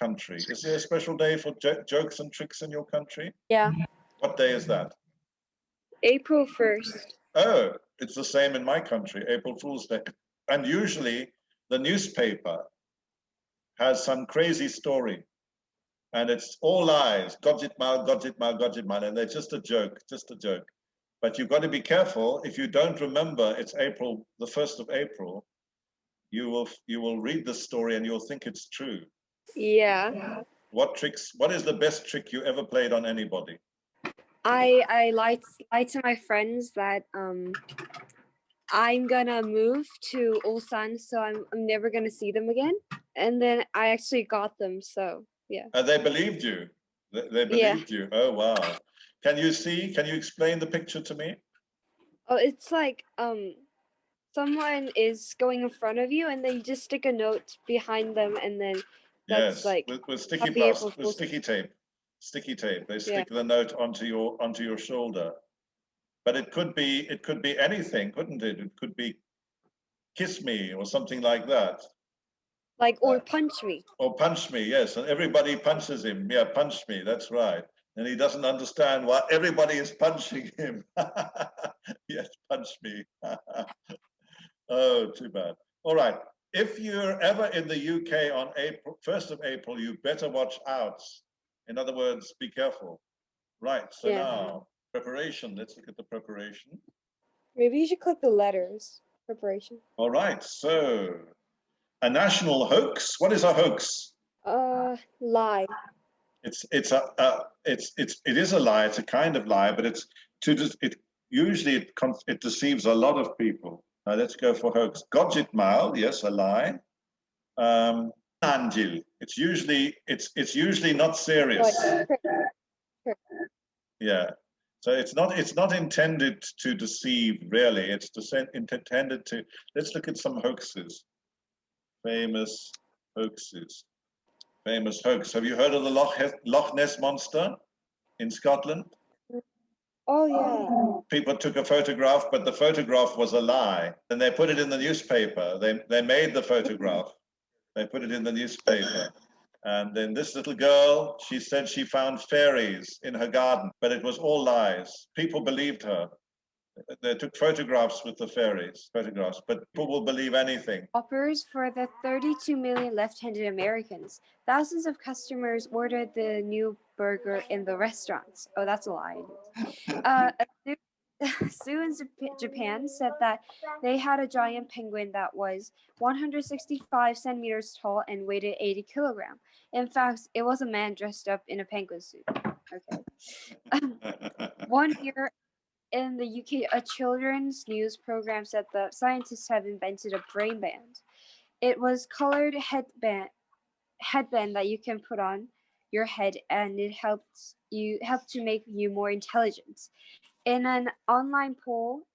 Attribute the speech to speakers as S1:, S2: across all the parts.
S1: country? Is there a special day for jokes and tricks in your country?
S2: Yeah.
S1: What day is that?
S2: April 1st.
S1: Oh, it's the same in my country, April Fool's Day. And usually the newspaper has some crazy story. And it's all lies. Gojitmal, Gojitmal, Gojitmal. And they're just a joke, just a joke. But you've got to be careful. If you don't remember it's April, the 1st of April, you will read the story and you'll think it's true.
S2: Yeah.
S1: What is the best trick you ever played on anybody?
S2: I lied to my friends that I'm gonna move to Ulsan, so I'm never gonna see them again. And then I actually got them, so yeah.
S1: They believed you. They believed you. Oh wow. Can you explain the picture to me?
S2: Oh, it's like someone is going in front of you and then you just stick a note behind them and then that's like
S1: with sticky plaster, with sticky tape. Sticky tape. They stick the note onto your shoulder. But it could be anything, couldn't it? It could be kiss me or something like that.
S2: Like or punch me.
S1: Or punch me, yes. And everybody punches him. Yeah, punch me, that's right. And he doesn't understand why everybody is punching him. Yes, punch me. Oh, too bad. All right. If you're ever in the UK on 1st of April, you better watch out. In other words, be careful. Right, so now, preparation. Let's look at the preparation. Maybe you should click the letters. Preparation. All right, so a national hoax. What is a hoax?
S2: Lie.
S1: It is a lie. It's a kind of lie, but it deceives a lot of people. Now let's go for hoax. Gojitmal, yes, a lie. Anjil. It's usually not serious. Yeah. So it's not intended to deceive, really. It's intended to. Let's look at some hoaxes. Famous hoaxes. Famous hoax. Have you heard of the Loch Ness monster in Scotland?
S2: Oh yeah.
S1: People took a photograph, but the photograph was a lie, and they put it in the newspaper. They made the photograph. They put it in the newspaper. And then this little girl, she said she found fairies in her garden, but it was all lies. People believed her. They took photographs with the fairies, but people will believe anything.
S2: Offers for the 32 million left-handed Americans. Thousands of customers ordered the new burger in the restaurants. Oh, that's a lie. A zoo in Japan said that they had a giant penguin that was 165 centimeters tall and weighed 80 kilograms. In fact, it was a man dressed up in a penguin suit. Okay. 1 year in the UK, a children's news program said that scientists have invented a brain band. It was colored headband that you can put on your head, and it helped to make you more intelligent. In an online poll,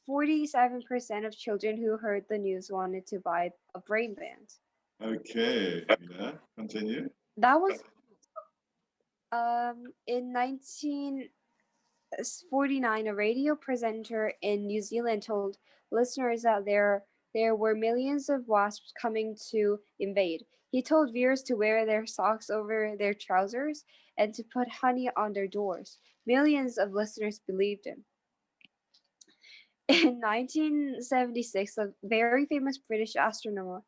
S2: 47% of children who heard the news wanted to buy a brain band.
S1: Okay, yeah, continue.
S2: That was in 1949, a radio presenter in New Zealand told listeners that there were millions of wasps coming to invade. He told viewers to wear their socks over their trousers and to put honey on their doors. Millions of listeners believed him. In 1976, a very famous British astronomer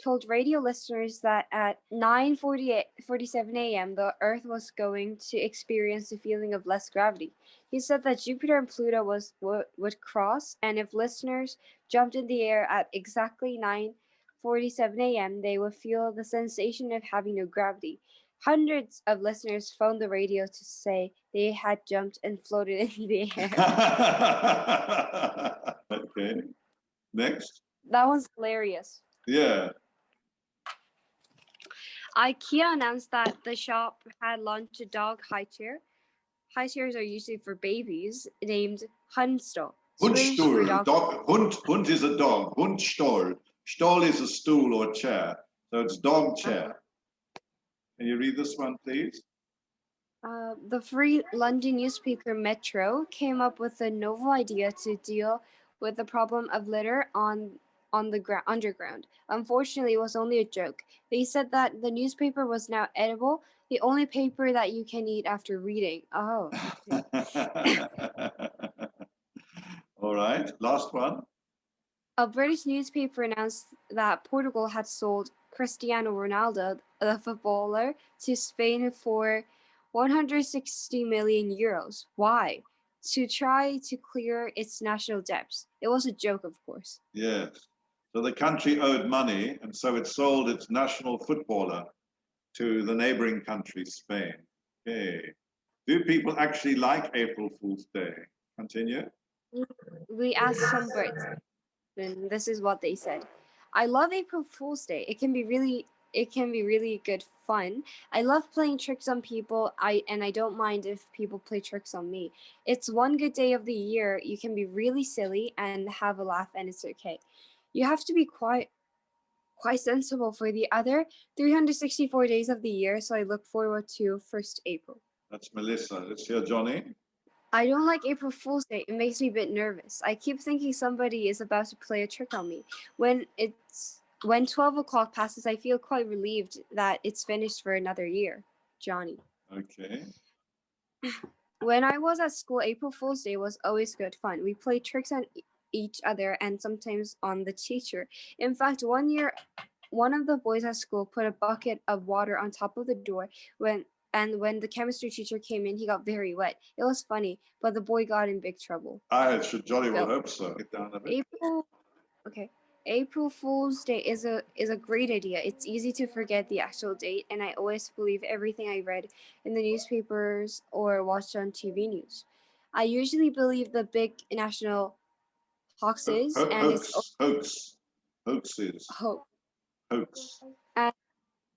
S2: told radio listeners that at 9:47 a.m. the Earth was going to experience the feeling of less gravity. He said that Jupiter and Pluto would cross, and if listeners jumped in the air at exactly 9:47 a.m., they would feel the sensation of having no gravity. Hundreds of listeners phoned the radio to say they had jumped and floated in the air.
S1: Okay. Next.
S2: That was hilarious.
S1: Yeah.
S2: IKEA announced that the shop had launched a dog high chair. High chairs are usually for babies, named Hundstol.
S1: Hundstuhl. Hund is a dog. Hundstol. Stol is a stool or chair. So it's dog chair. Can you read this one, please?
S2: The Free London newspaper Metro came up with a novel idea to deal with the problem of litter on on the underground. Unfortunately, it was only a joke. They said that the newspaper was now edible, the only paper that you can eat after reading. Oh.
S1: All right, last one.
S2: A British newspaper announced that Portugal had sold Cristiano Ronaldo, the footballer, to Spain for 160 million euros. Why? To try to clear its national debts. It was a joke, of course.
S1: Yes. So the country owed money, and so it sold its national footballer to the neighboring country, Spain. Okay. Do people actually like April Fool's Day? Continue.
S2: We asked some Brits, and this is what they said. I love April Fool's Day. It can be really good fun. I love playing tricks on people. I don't mind if people play tricks on me. It's one good day of the year. You can be really silly and have a laugh, and it's okay. You have to be quite sensible for the other 364 days of the year, so I look forward to 1st April.
S1: That's Melissa. Let's hear Johnny.
S2: I don't like April Fool's Day. It makes me a bit nervous. I keep thinking somebody is about to play a trick on me. When 12 o'clock passes, I feel quite relieved that it's finished for another year. Johnny.
S1: Okay.
S2: When I was at school, April Fool's Day was always good fun. We played tricks on each other and sometimes on the teacher. In fact, one year, one of the boys at school put a bucket of water on top of the door when the chemistry teacher came in, he got very wet. It was funny, but the boy got in big trouble.
S1: Jolly will hope so. Get down a bit.
S2: April Fool's Day is a great idea. It's easy to forget the actual date, and I always believe everything I read in the newspapers or watched on TV news. I usually believe the big national hoaxes and it's
S1: hoaxes. Hoax.
S2: And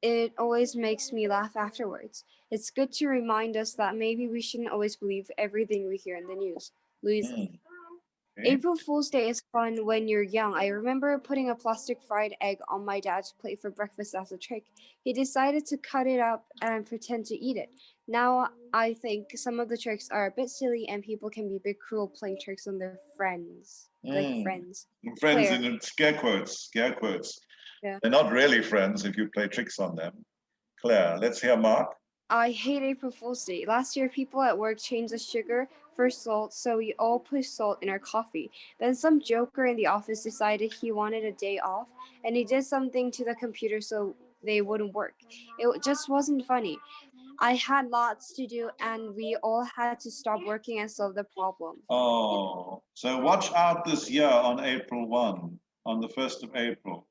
S2: it always makes me laugh afterwards. It's good to remind us that maybe we shouldn't always believe everything we hear in the news. Louisa. Okay. April Fool's Day is fun when you're young. I remember putting a plastic fried egg on my dad's plate for breakfast as a trick. He decided to cut it up and pretend to eat it. Now I think some of the tricks are a bit silly and people can be a bit cruel playing tricks on their friends. Like friends.
S1: Friends in scare quotes. Yeah. They're not really friends if you play tricks on them. Claire, let's hear Mark.
S2: I hate April Fool's Day. Last year, people at work changed the sugar for salt, so we all put salt in our coffee. Then some joker in the office decided he wanted a day off, and he did something to the computer so they wouldn't work. It just wasn't funny. I had lots to do, and we all had to stop working and solve the problem.
S1: Oh, so watch out this year on April 1, on the 1st of April.